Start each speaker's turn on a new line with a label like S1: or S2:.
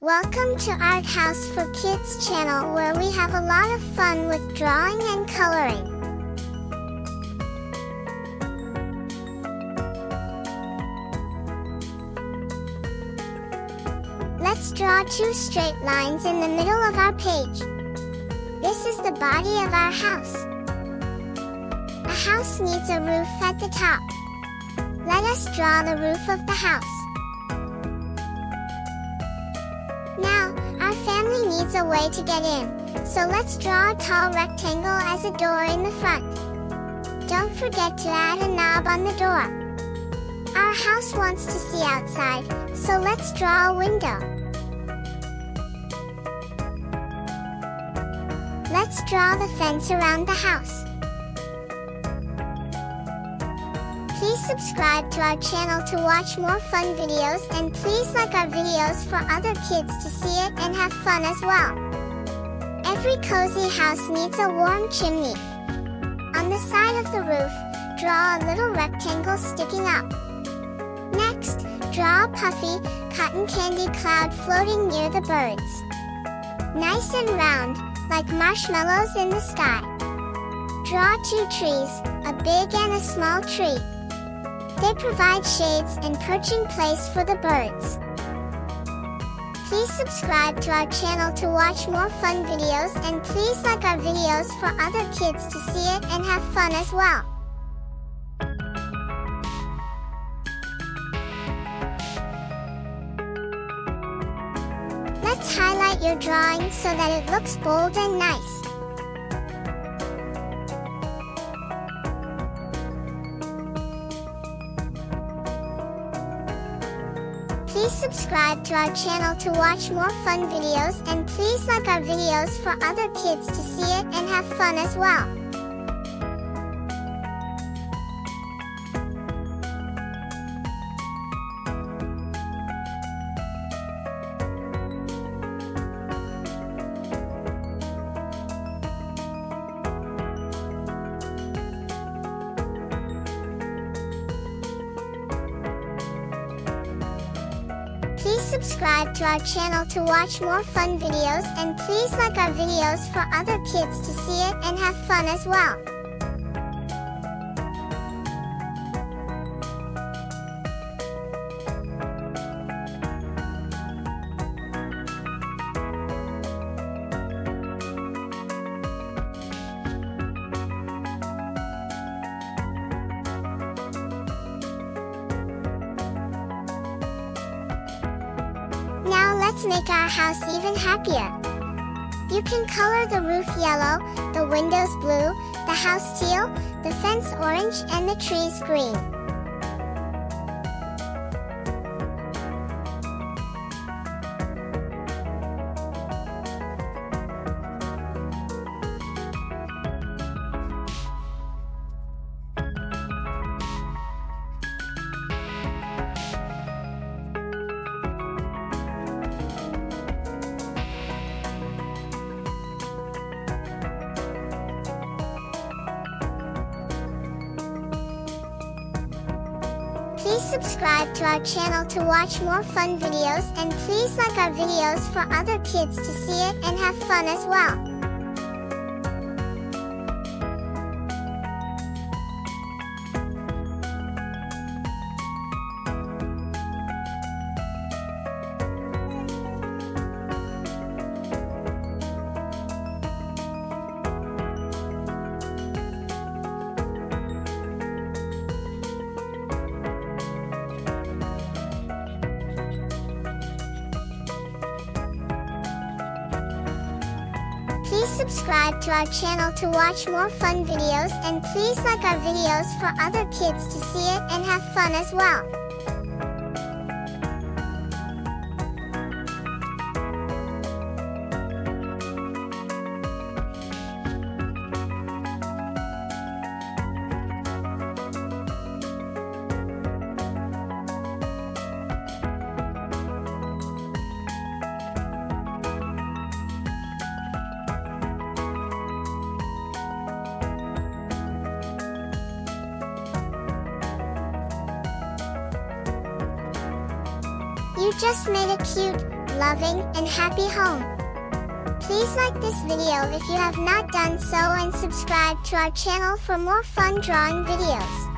S1: Welcome to Art House for Kids channel where we have a lot of fun with drawing and coloring. Let's draw two straight lines in the middle of our page. This is the body of our house. A house needs a roof at the top. Let us draw the roof of the house. Now, our family needs a way to get in, so let's draw a tall rectangle as a door in the front. Don't forget to add a knob on the door. Our house wants to see outside, so let's draw a window. Let's draw the fence around the house. Please subscribe to our channel to watch more fun videos, and please like our videos for other kids to see it and have fun as well. Every cozy house needs a warm chimney. On the side of the roof, draw a little rectangle sticking up. Next, draw a puffy, cotton candy cloud floating near the birds. Nice and round, like marshmallows in the sky. Draw two trees, a big and a small tree. They provide shades and perching place for the birds. Please subscribe to our channel to watch more fun videos, and please like our videos for other kids to see it and have fun as well. Let's highlight your drawing so that it looks bold and nice. Please subscribe to our channel to watch more fun videos, and please like our videos for other kids to see it and have fun as well. Please subscribe to our channel to watch more fun videos, and please like our videos for other kids to see it and have fun as well. Now let's make our house even happier. You can color the roof yellow, the windows blue, the house teal, the fence orange, and the trees green. Please subscribe to our channel to watch more fun videos, and please like our videos for other kids to see it and have fun as well. Please subscribe to our channel to watch more fun videos, and please like our videos for other kids to see it and have fun as well. You just made a cute, loving, and happy home. Please like this video if you have not done so and subscribe to our channel for more fun drawing videos.